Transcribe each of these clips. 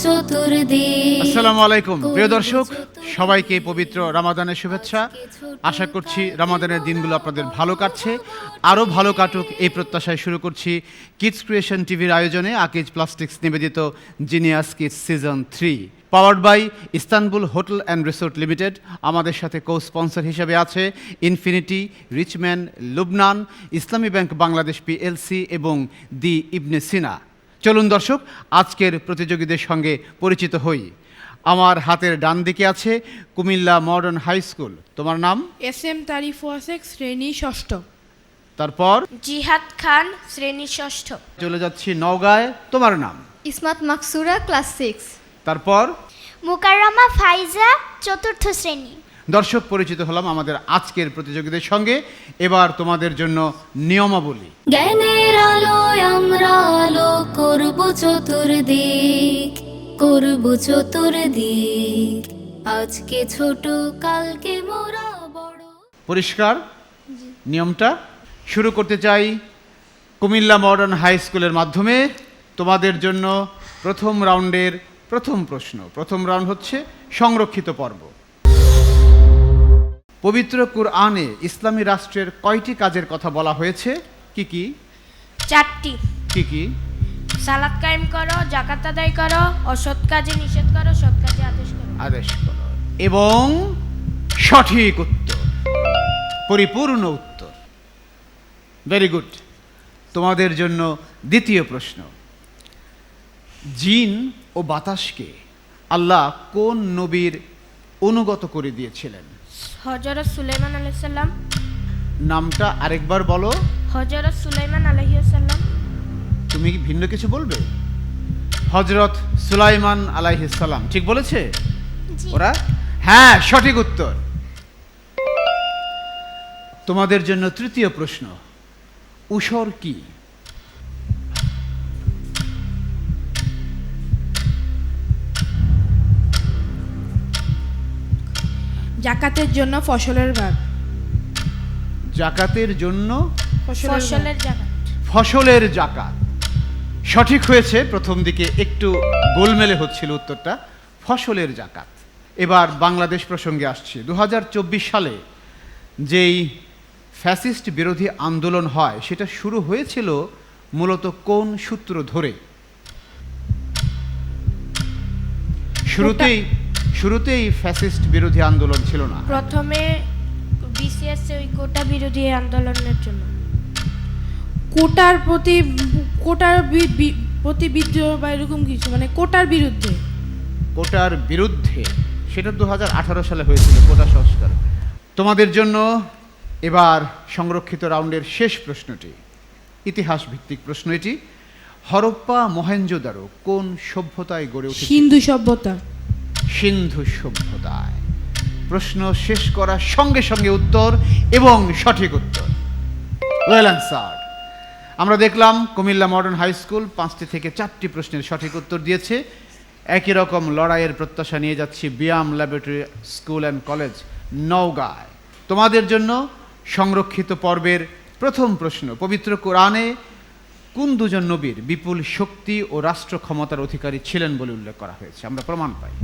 চতুর্দিক। আসসালামু আলাইকুম প্রিয় দর্শক, সবাইকে পবিত্র রমাদানের শুভেচ্ছা। আশা করছি রমাদানের দিনগুলো আপনাদের ভালো কাটছে, আরও ভালো কাটুক এই প্রত্যাশায় শুরু করছি কিডস ক্রিয়েশন টিভির আয়োজনে আকিজ প্লাস্টিক্স নিবেদিত genius kids season 3, powered by Istanbul hotel and resort limited. আমাদের সাথে কো স্পন্সর হিসেবে আছে ইনফিনিটি, রিচম্যান, লুবনান, ইসলামী ব্যাংক বাংলাদেশ পিএলসি এবং দি ইবনে সিনা। চলুন দর্শক, আজকের প্রতিযোগীদের সঙ্গে পরিচিত হই। আমার হাতের ডান দিকে আছে কুমিল্লা মডার্ন হাই স্কুল। তোমার নাম? SM তারিফ ওয়াসেক, শ্রেণী ষষ্ঠ। তারপর জিহাদ খান, শ্রেণী ষষ্ঠ। চলে যাচ্ছি নওগাঁয়। তোমার নাম? ইসমাত মাকসুরা, ক্লাস 6। তারপর মুকাররমা ফাইজা, চতুর্থ শ্রেণী। দর্শক, পরিচিত হলাম আমাদের আজকের প্রতিযোগীদের সঙ্গে। এবার তোমাদের জন্য নিয়মাবলী। জ্ঞানের আলোয় আমরা আলো করব চতুর্দিক, করব চতুর্দিক। আজকে ছোট, কালকে মোরা বড়। পরিষ্কার নিয়মটা? শুরু করতে চাই কুমিল্লা মডার্ন হাই স্কুলের মাধ্যমে। তোমাদের জন্য প্রথম রাউন্ডের প্রথম প্রশ্ন। প্রথম রাউন্ড হচ্ছে সংরক্ষিত পর্ব। পবিত্র কুরআনে ইসলামী রাষ্ট্রের কয়টি কাজের কথা বলা হয়েছে? কি কি? 4টি। কি কি? সালাত কায়েম করো, যাকাত আদায় করো, অসৎ কাজে নিষেধ করো, সৎ কাজে আদেশ করো। আদেশ করো। এবং সঠিক উত্তর, পরিপূর্ণ উত্তর। Very good. তোমাদের জন্য দ্বিতীয় প্রশ্ন। জিন ও বাতাসকে আল্লাহ কোন নবীর অনুগত করে দিয়েছিলেন? হযরত সুলাইমান আলাইহিস সালাম। নামটা আরেকবার বলো। হযরত সুলাইমান আলাইহিস সালাম। তুমি কি ভিন্ন কিছু বলবে? হযরত সুলাইমান আলাইহিস সালাম। ঠিক বলেছে ওরা? হ্যাঁ, সঠিক উত্তর। তোমাদের জন্য তৃতীয় প্রশ্ন। উসর কি? জাকাতের জন্য ফসলের ভাগ। জাকাতের জন্য ফসলের জাকাত। ফসলের জাকাত। সঠিক হয়েছে। প্রথম দিকে একটু গোলমেলে হচ্ছিল উত্তরটা। ফসলের জাকাত। এবার বাংলাদেশ প্রসঙ্গে আসছে। 2024 সালে যেই ফ্যাসিস্ট বিরোধী আন্দোলন হয়, সেটা শুরু হয়েছিল মূলত কোন সূত্র ধরে? শুরুতেই ফ্যাসিস্ট বিরোধী আন্দোলন ছিল না। প্রথমে বিসিএস ওই কোটা বিরোধী আন্দোলনের জন্য। কোটার প্রতি বিদ্রোহ বা এরকম কিছু, মানে কোটার বিরুদ্ধে। কোটার বিরুদ্ধে, সেটা 2018 সালে হয়েছিল কোটা সংস্কার। তোমাদের জন্য এবার সংরক্ষিত রাউন্ডের শেষ প্রশ্নটি, ইতিহাস ভিত্তিক প্রশ্ন এটি। হরপ্পা মহেঞ্জোদারো কোন সভ্যতায় গড়ে উঠেছে? সিন্ধু সভ্যতা। সিন্ধু সভ্যতায়। প্রশ্ন শেষ করার সঙ্গে সঙ্গে উত্তর এবং সঠিক উত্তর। Well answered. আমরা দেখলাম কুমিল্লা মডার্ন হাই স্কুল 5টি থেকে 4টি প্রশ্নের সঠিক উত্তর দিয়েছে। একই রকম লড়াইয়ের প্রত্যাশা নিয়ে যাচ্ছি BIAM laboratory school and college নওগাঁয়। তোমাদের জন্য সংরক্ষিত পর্বের প্রথম প্রশ্ন। পবিত্র কোরআনে কোন দুজন নবীর বিপুল শক্তি ও রাষ্ট্র ক্ষমতার অধিকারী ছিলেন বলে উল্লেখ করা হয়েছে? আমরা প্রমাণ পাই।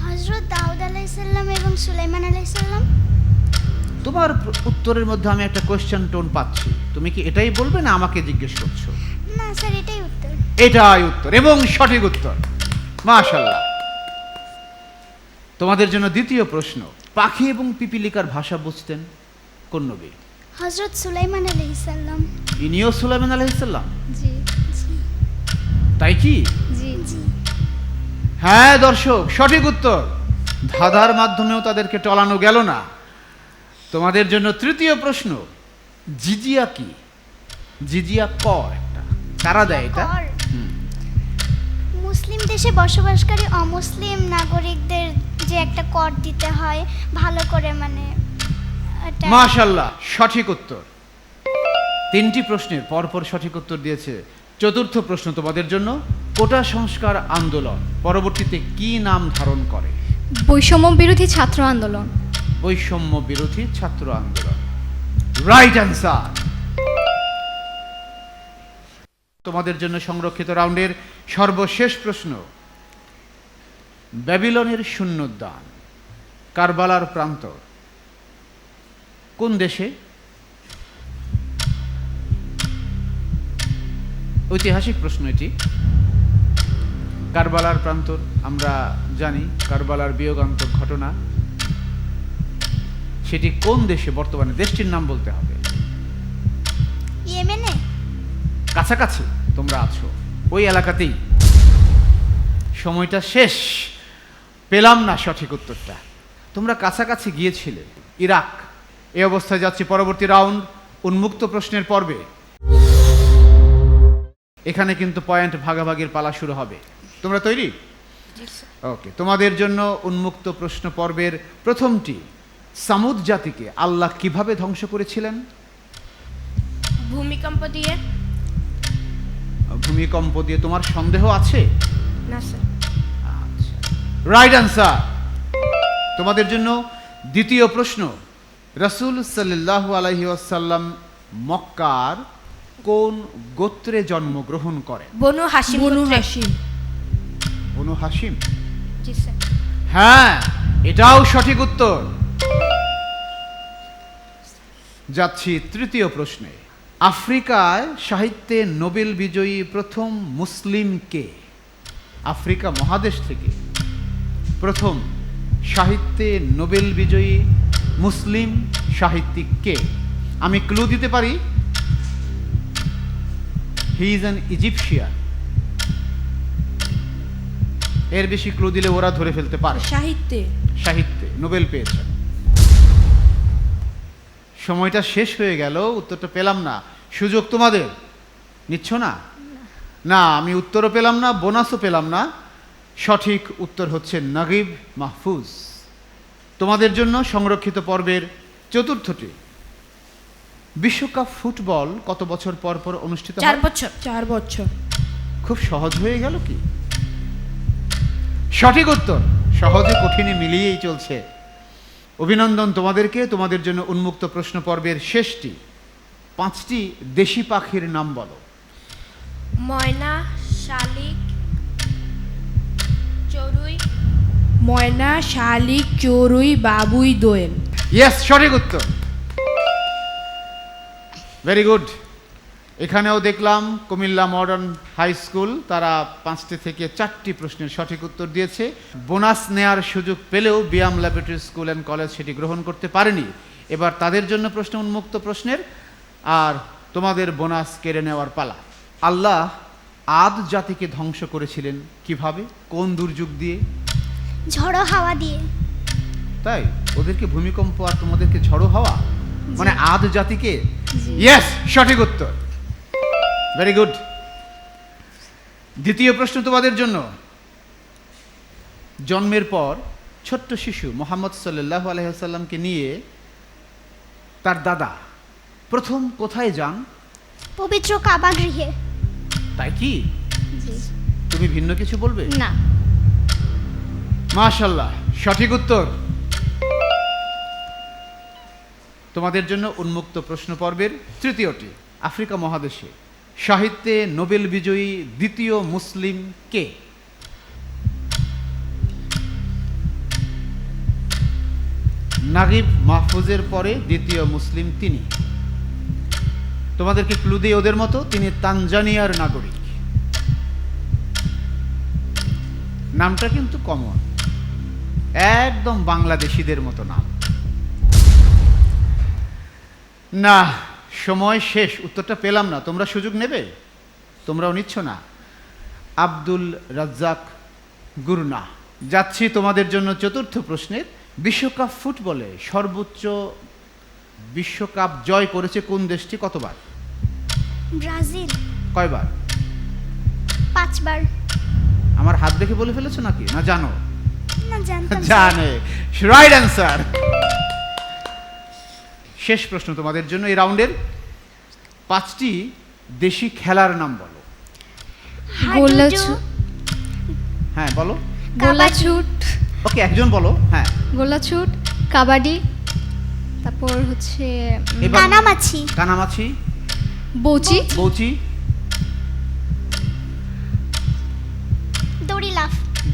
হযরত দাউদ আলাইহিস সালাম এবং সুলাইমান আলাইহিস সালাম। তোমার উত্তরের মধ্যে আমি একটা কোয়েশ্চেন টোন পাচ্ছি। তুমি কি এটাই বলবে না আমাকে জিজ্ঞেস করছো? না স্যার, এটাই উত্তর। এটাই উত্তর এবং সঠিক উত্তর। মাশাআল্লাহ। তোমাদের জন্য দ্বিতীয় প্রশ্ন। পাখি এবং পিপিলিকার ভাষা বুঝতেন কোন নবী? হযরত সুলাইমান আলাইহিস সালাম। ইনিও সুলাইমান আলাইহিস সালাম। জি তাই কি? জি জি। হ্যাঁ দর্শক, সঠিক উত্তর। ধাঁধার মাধ্যমেও তাদেরকে টলানো গেল না। তোমাদের জন্য তৃতীয় প্রশ্ন। জিজিয়া কি? জিজিয়া কর একটা, কারা দেয় এটা? মুসলিম দেশে বসবাসকারী অমুসলিম নাগরিকদের যে একটা কর দিতে হয় ভালো করে, মানে মাশাআল্লাহ, সঠিক উত্তর। 3টি প্রশ্নের পরপর সঠিক উত্তর দিয়েছে। চতুর্থ প্রশ্ন তোমাদের জন্য। কোটা সংস্কার আন্দোলন পরবর্তীতে কি নাম ধারণ করে? বৈষম্য বিরোধী ছাত্র আন্দোলন। বৈষম্য বিরোধী ছাত্র আন্দোলন। Right answer. তোমাদের জন্য সংরক্ষিত রাউন্ডের সর্বশেষ প্রশ্ন। ব্যাবিলনের শূন্যোদ্যান, কারবালার প্রান্তর কোন দেশে? ঐতিহাসিক প্রশ্ন এটি। কারবালার প্রান্তর আমরা জানি, কারবালার বিয়োগান্তক ঘটনা, সেটি কোন দেশে বর্তমানে? দেশটির নাম বলতে হবে। ইয়েমেনে। কাছাকাছি তোমরা আছো, ওই এলাকাতেই। সময়টা শেষ, পেলাম না সঠিক উত্তরটা। তোমরা কাছাকাছি গিয়েছিলে, ইরাক। এই অবস্থায় যাচ্ছি পরবর্তী রাউন্ড, উন্মুক্ত প্রশ্নের পর্বে। এখানে কিন্তু পয়েন্ট ভাগাভাগির পালা শুরু হবে। তোমরা তৈরি? ওকে, তোমাদের জন্য উন্মুক্ত প্রশ্ন পর্বের প্রথমটি। সামুদ জাতিকে আল্লাহ কিভাবে ধ্বংস করেছিলেন? ভূমিকম্প দিয়ে। ভূমিকম্প দিয়ে। তোমার সন্দেহ আছে? না স্যার। আচ্ছা, রাইট অ্যান্সার। তোমাদের জন্য দ্বিতীয় প্রশ্ন। রাসূল সাল্লাল্লাহু আলাইহি ওয়াসাল্লাম মক্কার কোন গোত্রে জন্মগ্রহণ করেন? বনু হাশিম। বনু হাশিম। বনু হাশিম? জি স্যার। হ্যাঁ, এটাও সঠিক উত্তর। যাচ্ছি তৃতীয় প্রশ্নে। আফ্রিকায় সাহিত্যে নোবেল বিজয়ী প্রথম মুসলিম কে? আফ্রিকা মহাদেশ থেকে প্রথম সাহিত্যে নোবেল বিজয়ী মুসলিম সাহিত্যিক কে? আমি ক্লু দিতে পারি, হি ইজ অ্যান ইজিপশিয়ান। এর বেশি ক্লু দিলে ওরা ধরে ফেলতে পারে। সাহিত্যে। সাহিত্যে নোবেল পেয়েছেন। সময়টা শেষ হয়ে গেল, উত্তরটা পেলাম না। সুযোগ তোমাদের, নিচ্ছ না? না, আমি উত্তরও পেলাম না, বোনাসও পেলাম না। সঠিক উত্তর হচ্ছে নাগিব মাহফুজ। তোমাদের জন্য সংরক্ষিত পর্বের চতুর্থটি। বিশ্বকাপ ফুটবল কত বছর পর পর অনুষ্ঠিত হয়? 4 বছর। 4 বছর। খুব সহজ হয়ে গেল কি? সঠিক উত্তর। সহজে কঠিনে মিলিয়েই চলছে। অভিনন্দন তোমাদেরকে। তোমাদের জন্য উন্মুক্ত প্রশ্ন পর্বের শেষটি। 5টি দেশি পাখির নাম বলো। ময়না, শালিক, চড়ুই। ময়না, শালিক, চড়ুই, বাবুই, দোয়েল। ইয়েস, সঠিক উত্তর। Very good. এখানেও দেখলাম কুমিল্লা মডার্ন হাই স্কুল, তারা 5টি থেকে 4টি প্রশ্নের সঠিক উত্তর দিয়েছে। বোনাস নেয়ার সুযোগ পেলেও BIAM laboratory school and college সেটি গ্রহণ করতে পারেনি। এবার তাদের জন্য প্রশ্ন উন্মুক্ত প্রশ্নের, আর তোমাদের বোনাস কেড়ে নেওয়ার পালা। আল্লাহ আদ জাতিকে ধ্বংস করেছিলেন কিভাবে? কোন দুর্যোগ দিয়ে? ঝড়ো হাওয়া দিয়ে। তাই? ওদেরকে ভূমিকম্প আর তোমাদেরকে ঝড়ো হাওয়া, মানে আদ জাতিকে? ইয়েস, সঠিক উত্তর। Very good. দ্বিতীয় প্রশ্ন তোমাদের জন্য। জন্মের পর ছোট্ট শিশু মুহাম্মদ সাল্লাল্লাহু আলাইহি ওয়াসাল্লামকে নিয়ে তার দাদা প্রথম কোথায় যান? পবিত্র কাবা গৃহে। তাই কি? তুমি ভিন্ন কিছু বলবে? না। মাশাআল্লাহ, সঠিক উত্তর। তোমাদের জন্য উন্মুক্ত প্রশ্ন পর্বের তৃতীয়টি। আফ্রিকা মহাদেশে সাহিত্যে নোবেল বিজয়ী দ্বিতীয় মুসলিম কে? নাগিব মাহফুজের পরে দ্বিতীয় মুসলিম তিনি। তোমাদেরকে ক্লু দিয়ে ওদের মতো, তিনি তানজানিয়ার নাগরিক। নামটা কিন্তু কমন, একদম বাংলাদেশিদের মতো নাম। না, সময় শেষ, উত্তরটা পেলাম না। তোমরা সুযোগ নেবে? তোমরাও নিচ্ছ না। আব্দুল রাজ্জাক গুরনা। যাচ্ছি তোমাদের জন্য চতুর্থ প্রশ্নের। বিশ্বকাপ ফুটবলে সর্বোচ্চ বিশ্বকাপ জয় করেছে কোন দেশটি? কতবার? ব্রাজিল। কয়বার? 5 বার। আমার হাত দেখে বলে ফেলেছো নাকি, না জানো? না, জানতাম। জানে। Right answer. শেষ প্রশ্ন তোমাদের জন্য এই রাউন্ডের। 5টি দেশি খেলার নাম বলো। হাডুডু। হ্যাঁ বলো। গোলাছুট। ওকে, একজন বলো। হ্যাঁ, গোলাছুট, কাবাডি, তারপর হচ্ছে এবার কানামাছি। কানামাছি, বৌচি, বৌচি,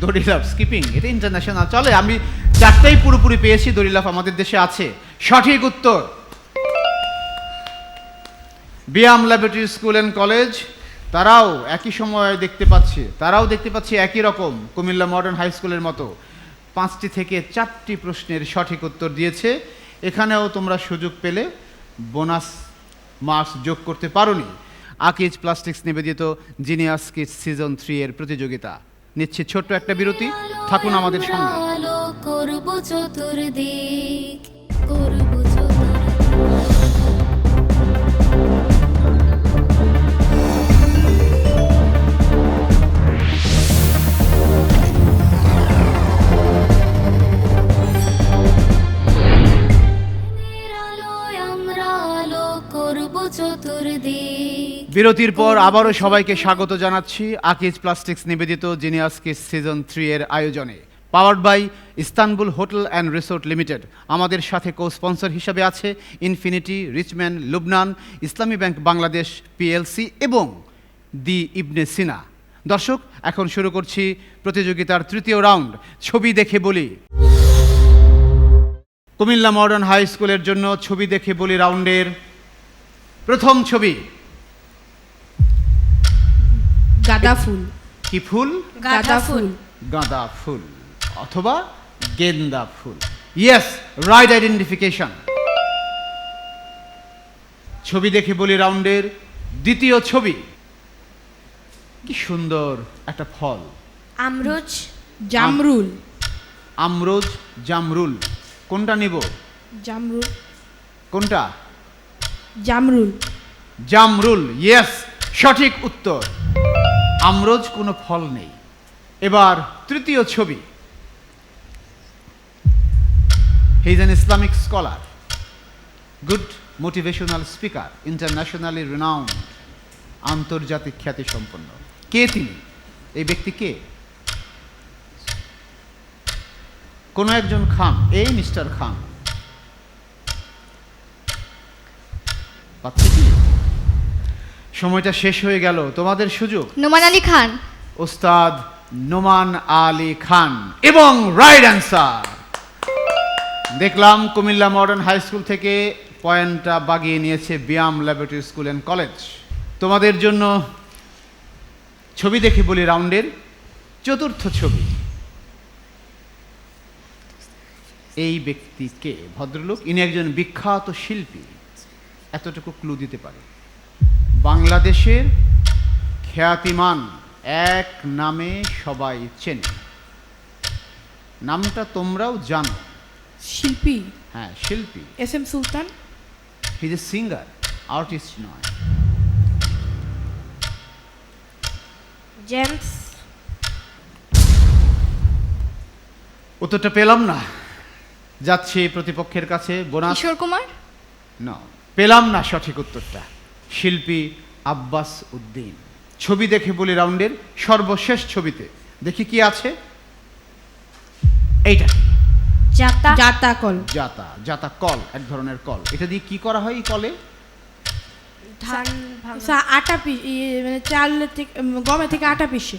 দড়িলাফ স্কিপিং, এটা ইন্টারন্যাশনাল চলে। আমি চারটাই পুরোপুরি পেয়েছি, দড়িলাফ আমাদের দেশে আছে। সঠিক উত্তর BIAM laboratory school and college, তারাও একই সময়ে দেখতে পাচ্ছি একই রকম কুমিল্লা মডার্ন হাই স্কুলের মতো 5টি থেকে 4টি প্রশ্নের সঠিক উত্তর দিয়েছে। এখানেও তোমরা সুযোগ পেলে বোনাস মার্কস যোগ করতে পারোনি। আকিজ প্লাস্টিক্স নিবেদিত জিনিয়াস কিডস সিজন 3 এর প্রতিযোগিতা নিচ্ছে ছোট্ট একটা বিরতি, থাকুন আমাদের সঙ্গে। আলো করব চতুর্দিক, করব চতুর্দিক। আলোয় আমরা আলো করব চতুর্দিক। বিরতির পর আবারও সবাইকে স্বাগত জানাচ্ছি আকিজ প্লাস্টিক্স নিবেদিত জিনিয়াস কিডস সিজন 3 এর আয়োজনে, powered by Istanbul hotel and resort limited. আমাদের সাথে কো স্পন্সর হিসাবে আছে ইনফিনিটি, রিচম্যান, লুবনান, ইসলামী ব্যাংক বাংলাদেশ পিএলসি এবং দি ইবনে সিনা। দর্শক, এখন শুরু করছি প্রতিযোগিতার তৃতীয় রাউন্ড, ছবি দেখে বলি। কুমিল্লা মডার্ন হাই স্কুলের জন্য ছবি দেখে বলি রাউন্ডের প্রথম ছবি। গাঁদা ফুল। কি ফুল? গাঁদা ফুল। গাঁদা ফুল অথবা গেন্দা ফুল। Yes, right identification. ছবি দেখে বলি রাউন্ডের দ্বিতীয় ছবি। কি সুন্দর একটা ফল। আমরুজ। জামরুল। আমরোজ, জামরুল, কোনটা নিব? জামরুল। কোনটা? জামরুল। জামরুল, ইয়েস, সঠিক উত্তর। আমরোজ কোনো ফল নেই। এবার তৃতীয় ছবি। He is an Islamic scholar, good motivational speaker, internationally renowned, আন্তর্জাতিক খ্যাতি সম্পন্ন। কে তিনি? এই ব্যক্তি কে? কোনো একজন খান, এই মিস্টার খান। পাচ্ছি কি? সময়টা শেষ হয়ে গেল, তোমাদের সুযোগ। নোমান আলী খান। ওস্তাদ নোমান আলী খান, এবং রাইট অ্যান্সার। দেখলাম কুমিল্লা মডার্ন হাই স্কুল থেকে পয়েন্টটা বাগিয়ে নিয়েছে BIAM laboratory school and college. তোমাদের জন্য ছবি দেখে বলি রাউন্ডের চতুর্থ ছবি। এই ব্যক্তিকে, ভদ্রলোক, ইনি একজন বিখ্যাত শিল্পী, এতটুকু ক্লু দিতে পারে। বাংলাদেশের খ্যাতিমান, এক নামে সবাই চেনে, নামটা তোমরাও জানো। শিল্পী। হ্যাঁ, শিল্পী। S M Sultan. He is a singer, artist নয়। জেমস। উত্তরটা পেলাম না, যাচ্ছি প্রতিপক্ষের কাছে বোনাস। কিশোর কুমার। না, পেলাম না সঠিক উত্তরটা। শিল্পী আব্বাস উদ্দিন। ছবি দেখে বলি রাউন্ডের সর্বশেষ ছবিতে দেখি কি আছে। এইটা কি? জাতা। জাতা কল। জাতা, জাতা কল, এক ধরনের কল। এটা দিয়ে কি করা হয়? এই কলে ধান আটা মানে চাল থেকে, গমে থেকে আটা পিষে।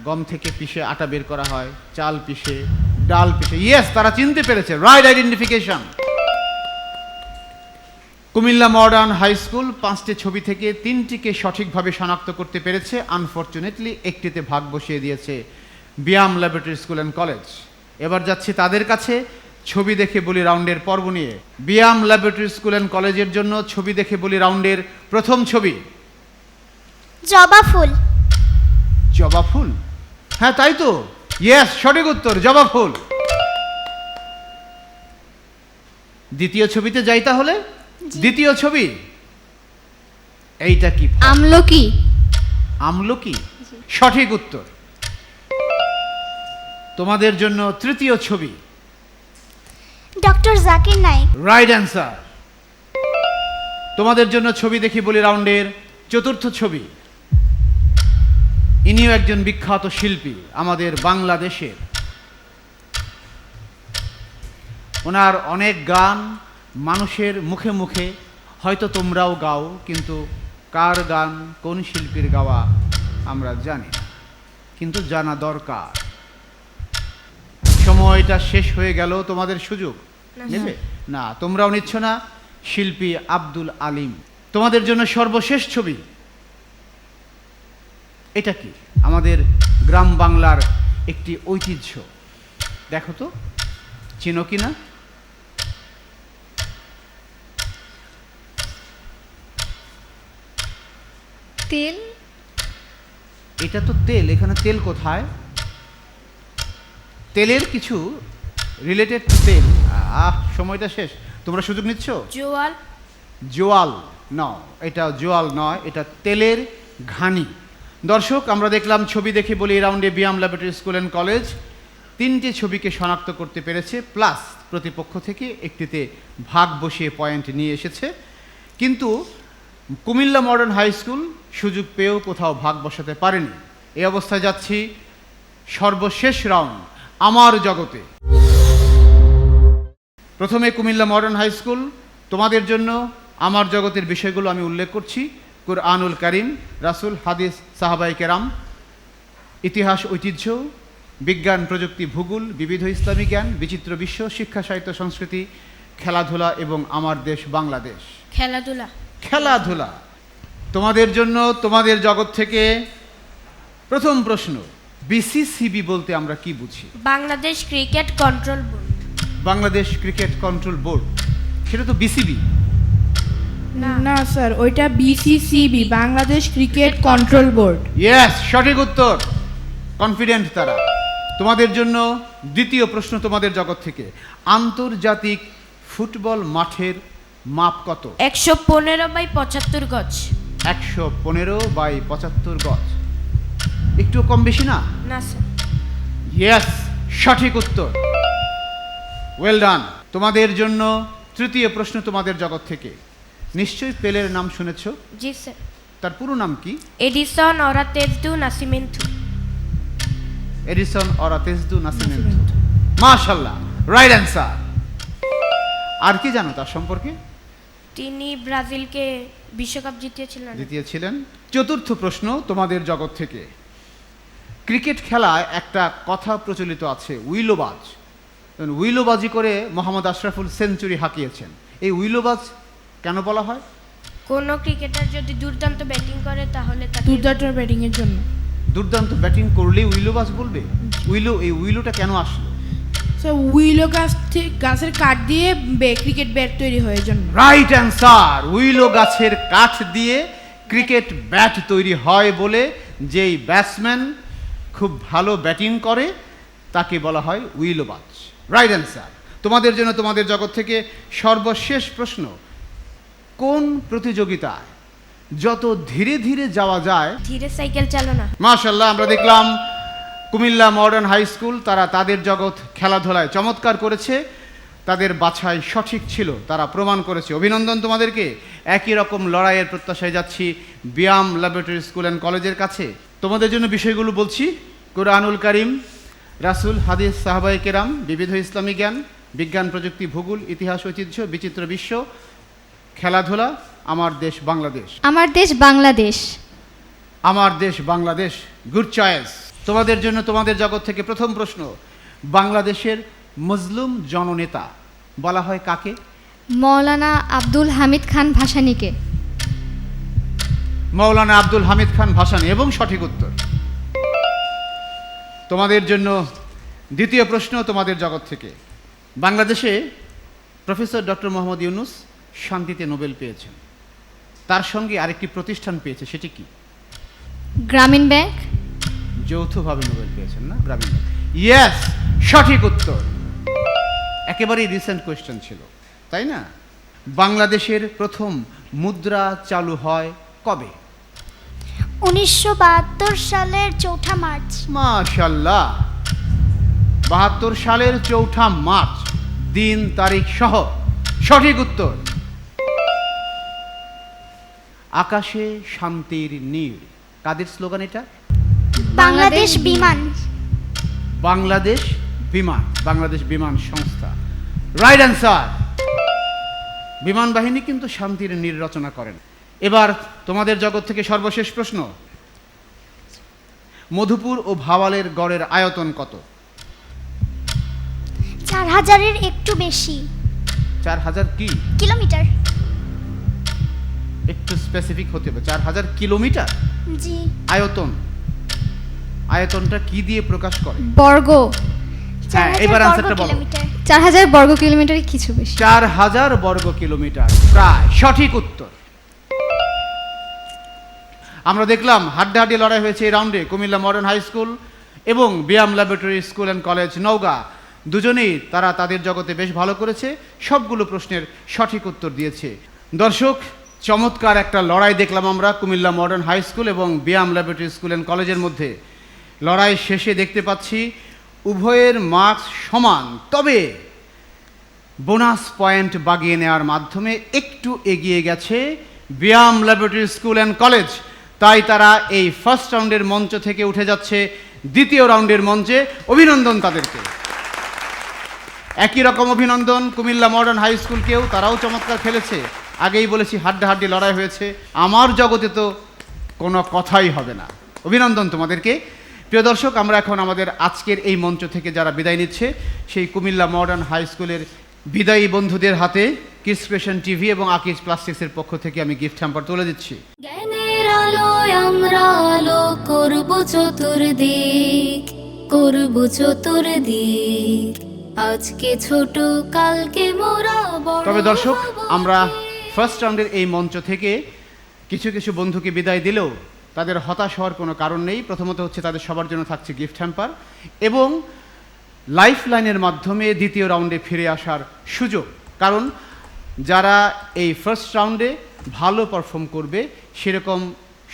গম থেকে পিষে আটা বের করা হয়, চাল পিষে, ডাল পিষে। ইয়েস, তারা চিনতে পেরেছে, right identification. Comilla modern high school 5টি ছবি থেকে 3টিকে সঠিকভাবে শনাক্ত করতে পেরেছে। আনফরচুনেটলি একটিতে ভাগ বসিয়ে দিয়েছে BIAM laboratory school and college. এবার যাচ্ছি তাদের কাছে ছবি দেখে বলি রাউন্ডের পর্ব নিয়ে। বিয়াম ল্যাবরেটরি স্কুল অ্যান্ড কলেজের জন্য ছবি দেখে বলি রাউন্ডের প্রথম ছবি। জবা ফুল। জবা ফুল? হ্যাঁ, তাই তো, ইয়েস, সঠিক উত্তর, জবা ফুল। দ্বিতীয় ছবিতে যাই তাহলে। দ্বিতীয় ছবি, এইটা কি? আমলকি। আমলকি, সঠিক উত্তর। তোমাদের জন্য তৃতীয় ছবি। Doctor Zakir Naik. Right answer. তোমাদের জন্য ছবি দেখি বলি রাউন্ডের চতুর্থ ছবি। ইনিও একজন বিখ্যাত শিল্পী আমাদের বাংলাদেশের। ওনার অনেক গান মানুষের মুখে মুখে, হয়তো তোমরাও গাও, কিন্তু কার গান, কোন শিল্পীর গাওয়া আমরা জানি না, কিন্তু জানা দরকার। সময়টা শেষ হয়ে গেল, তোমাদের সুযোগ নেবে না, তোমরাও নিচ্ছ না। শিল্পী আব্দুল আলিম, তোমাদের জন্য সর্বশেষ ছবি। এটা কি? আমাদের গ্রাম বাংলার একটি ঐতিহ্য। দেখো তো চিনো কিনা। তেল। এটা তো তেল, এখানে তেল কোথায়? তেলের কিছু রিলেটেড টু তেল। সময়টা শেষ, তোমরা সুযোগ নিচ্ছ। জোয়াল। জোয়াল নয়, এটা জোয়াল নয়, এটা তেলের ঘানি। দর্শক, আমরা দেখলাম, ছবি দেখে বলি এই রাউন্ডে BIAM laboratory school and college 3টে ছবিকে শনাক্ত করতে পেরেছে, প্লাস প্রতিপক্ষ থেকে একটিতে ভাগ বসিয়ে পয়েন্ট নিয়ে এসেছে। কিন্তু কুমিল্লা মডার্ন হাই স্কুল সুযোগ পেয়েও কোথাও ভাগ বসাতে পারেনি। এই অবস্থায় যাচ্ছি সর্বশেষ রাউন্ড, আমার জগতে। প্রথমে কুমিল্লা মডার্ন হাই স্কুল, তোমাদের জন্য আমার জগতের বিষয়গুলো আমি উল্লেখ করছি। কুরআনুল কারীম, রাসূল, হাদিস, সাহাবায়ে কেরাম, ইতিহাস ঐতিহ্য, বিজ্ঞান প্রযুক্তি ভূগোল, বিবিধ ইসলামী জ্ঞান, বিচিত্র বিশ্ব, শিক্ষা সাহিত্য সংস্কৃতি, খেলাধুলা এবং আমার দেশ বাংলাদেশ। খেলাধুলা। খেলাধুলা। তোমাদের জন্য তোমাদের জগৎ থেকে প্রথম প্রশ্ন, বিসিসিবি বলতে আমরা কি বুঝি? Bangladesh cricket control board. Bangladesh cricket control board, সেটা তো বিসিবি। না স্যার, ওইটা BCCB, Bangladesh cricket control board. Yes, সঠিক উত্তর। কনফিডেন্ট তারা। তোমাদের জন্য দ্বিতীয় প্রশ্ন তোমাদের জগৎ থেকে, আন্তর্জাতিক ফুটবল মাঠের মাপ কত? 115/75 গজ। 115/75 গজ। একটু কম বেশি না? না স্যার। ইয়েস, সঠিক উত্তর। Well done. তোমাদের জন্য তৃতীয় প্রশ্ন তোমাদের জগৎ থেকে, নিশ্চয়ই পেলের নাম শুনেছো? জি স্যার। তার পুরো নাম কি? এডিসন অরাতেজদু নাসিমেন্টু। এডিসন অরাতেজদু নাসিমেন্টু। মাশাআল্লাহ, রাইট অ্যান্সার। আর কি জানো তার সম্পর্কে? তিনি ব্রাজিলকে বিশ্বকাপ জিতিয়েছিলেন। চতুর্থ প্রশ্ন তোমাদের জগৎ থেকে, ক্রিকেট খেলায় একটা কথা প্রচলিত আছে, উইলোবাজ। উইলোবাজি করে মোহাম্মদ আশরাফুল সেঞ্চুরি হাঁকিয়েছেন। এই উইলোবাজ কেন বলা হয়? কোন ক্রিকেটার যদি দুর্দান্ত ব্যাটিং করে তাহলে তাকে দুর্দান্ত ব্যাটিং এর জন্য। দুর্দান্ত ব্যাটিং করলেই উইলোবাজ বলবে? এই উইলোটা কেন আসলো? স্যার, উইলো গাছের কাঠ দিয়ে ক্রিকেট ব্যাট তৈরি হয় জন্য। Right answer. উইলো গাছের কাঠ দিয়ে ক্রিকেট ব্যাট তৈরি হয় বলে যেই ব্যাটসম্যান খুব ভালো ব্যাটিং করে তাকে বলা হয় উইলোবাজ। Right answer. তোমাদের জন্য তোমাদের জগৎ থেকে সর্বশেষ প্রশ্ন, কোন প্রতিযোগিতায় যত ধীরে ধীরে যাওয়া যায়? ধীরে সাইকেল চালানো। মাশাআল্লাহ, আমরা দেখলাম কুমিল্লা মডার্ন হাই স্কুল তারা তাদের জগৎ খেলাধুলায় চমৎকার করেছে, তাদের বাছাই সঠিক ছিল, তারা প্রমাণ করেছে। অভিনন্দন তোমাদেরকে। একই রকম লড়াইয়ের প্রত্যাশায় যাচ্ছি বিয়াম ল্যাবরেটরি স্কুল অ্যান্ড কলেজের কাছে। তোমাদের জন্য বিষয়গুলো বলছি, কুরআনুল কারীম, রাসূল, হাদিস, সাহাবায়ে কেরাম, বিবিধ ইসলামী জ্ঞান, বিজ্ঞান প্রযুক্তি ভূগোল, ইতিহাস ঐতিহ্য, বিচিত্র বিশ্ব, খেলাধুলা, আমার দেশ বাংলাদেশ। আমার দেশ বাংলাদেশ। আমার দেশ বাংলাদেশ, গুড চয়েস। তোমাদের জন্য তোমাদের জগৎ থেকে প্রথম প্রশ্ন, বাংলাদেশের মজলুম জননেতা বলা হয় কাকে? মৌলানা আব্দুল হামিদ খান ভাসানীকে। মৌলানা আব্দুল হামিদ খান ভাসানী, এবং সঠিক উত্তর। তোমাদের জন্য দ্বিতীয় প্রশ্ন তোমাদের জগৎ থেকে, বাংলাদেশে প্রফেসর ডক্টর মোহাম্মদ ইউনূস শান্তিতে নোবেল পেয়েছেন, তার সঙ্গে আরেকটি প্রতিষ্ঠান পেয়েছে, সেটি কি? গ্রামীণ ব্যাংক। যৌথভাবে নোবেল পেয়েছেন না, গ্রামীণ ব্যাংক। ইয়েস, সঠিক উত্তর। একেবারেই রিসেন্ট কোয়েশ্চেন ছিল, তাই না? বাংলাদেশের প্রথম মুদ্রা চালু হয় কবে? 1972 সালের 4 মার্চ। মাশাআল্লাহ, 72 সালের 4 মার্চ, দিন তারিখ সহ সঠিক উত্তর। আকাশে শান্তির নীড়, কাদের স্লোগান এটা? বাংলাদেশ বিমান। বাংলাদেশ বিমান, বাংলাদেশ বিমান সংস্থা। Right answer. বিমান বাহিনী কিন্তু শান্তির নীড় রচনা করেন। এবার তোমাদের জগৎ থেকে সর্বশেষ প্রশ্ন, মধুপুর ও ভাওয়ালের গড়ের আয়তন কত? 4000-এর একটু বেশি 4000 কি? কিলোমিটার। একটু স্পেসিফিক হতে হবে। 4000 কিলোমিটার জি। আয়তনটা কি দিয়ে প্রকাশ করে? বর্গ। হ্যাঁ, 4000 এবার বর্গ আনসারটা বলো। কিলোমিটার। 4000 বর্গ কিলোমিটারের কিছু বেশি। 4000 বর্গ কিলোমিটার প্রায় সঠিক উত্তর। আমরা দেখলাম হাড্ডাহাড্ডি লড়াই হয়েছে এই রাউন্ডে কুমিল্লা মডার্ন হাই স্কুল এবং BIAM laboratory school and college Naogaon. দুজনেই তারা তাদের জগতে বেশ ভালো করেছে, সবগুলো প্রশ্নের সঠিক উত্তর দিয়েছে। দর্শক, চমৎকার একটা লড়াই দেখলাম আমরা কুমিল্লা মডার্ন হাই স্কুল এবং বিয়াম ল্যাবরেটরি স্কুল অ্যান্ড কলেজের মধ্যে। লড়াই শেষে দেখতে পাচ্ছি উভয়ের মার্কস সমান, তবে বোনাস পয়েন্ট বাগিয়ে নেওয়ার মাধ্যমে একটু এগিয়ে গেছে BIAM laboratory school and college. তাই তারা এই ফার্স্ট রাউন্ডের মঞ্চ থেকে উঠে যাচ্ছে দ্বিতীয় রাউন্ডের মঞ্চে। অভিনন্দন তাদেরকে। একই রকম অভিনন্দন কুমিল্লা মডার্ন হাই স্কুলকেও, তারাও চমৎকার খেলেছে। আগেই বলেছি হাড্ডাহাড্ডি লড়াই হয়েছে, আমার জগতে তো কোনো কথাই হবে না। অভিনন্দন তোমাদেরকে। প্রিয় দর্শক, আমরা এখন আমাদের আজকের এই মঞ্চ থেকে যারা বিদায় নিচ্ছে সেই কুমিল্লা মডার্ন হাই স্কুলের বিদায়ী বন্ধুদের হাতে কিডস ক্রিয়েশন টিভি এবং আকিজ প্লাস্টিক্সের পক্ষ থেকে আমি গিফট হ্যাম্পার তুলে দিচ্ছি। জ্ঞানের আলোয় আমরা আলো করব চতুর্দিক, করব চতুর্দিক। আজকে ছোট কালকে মোরা বড়। তবে দর্শক, হব। আমরা ফার্স্ট রাউন্ডের এই মঞ্চ থেকে কিছু কিছু বন্ধুকে বিদায় দিলেও তাদের হতাশ হওয়ার কোনো কারণ নেই। প্রথমত হচ্ছে তাদের সবার জন্য থাকছে গিফট হ্যাম্পার এবং লাইফ লাইনের মাধ্যমে দ্বিতীয় রাউন্ডে ফিরে আসার সুযোগ। কারণ যারা এই ফার্স্ট রাউন্ডে ভালো পারফর্ম করবে সেরকম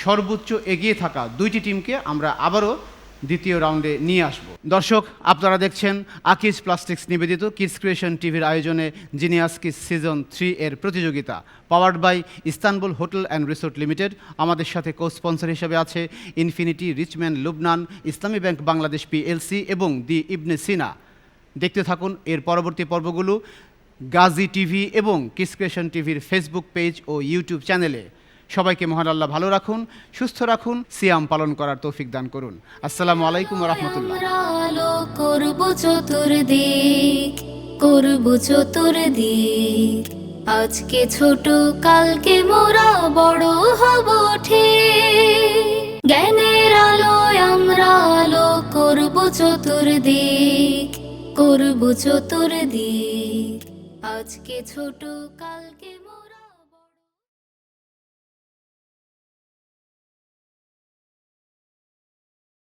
সর্বোচ্চ এগিয়ে থাকা দুইটি টিমকে আমরা আবারও দ্বিতীয় রাউন্ডে নিয়ে আসব। দর্শক, আপনারা দেখছেন আকিজ প্লাস্টিক্স নিবেদিত কিডস ক্রিয়েশন টিভির আয়োজনে জিনিয়াস কিডস সিজন 3 এর প্রতিযোগিতা, powered by Istanbul hotel and resort limited. আমাদের সাথে কো স্পন্সর হিসেবে আছে ইনফিনিটি, রিচম্যান, লুবনান, ইসলামী ব্যাংক বাংলাদেশ পিএলসি এবং দি ইবনে সিনা। দেখতে থাকুন এর পরবর্তী পর্বগুলো গাজী টিভি এবং কিডস ক্রিয়েশন টিভির ফেসবুক পেজ ও ইউটিউব চ্যানেলে। সবাইকে মহান আল্লাহ ভালো রাখুন, সুস্থ রাখুন, সিয়াম পালন করার তৌফিক দান করুন। আসসালামু আলাইকুম ওয়া রাহমাতুল্লাহ। আমরা আলো করব চতুর্দিক, করব চতুর্দিক। আজকে ছোট কালকে মোরা বড় হব ঠিক। জ্ঞানের আলোয় আমরা আলো করব চতুর্দিক, করব চতুর্দিক। আজকে ছোট কালকে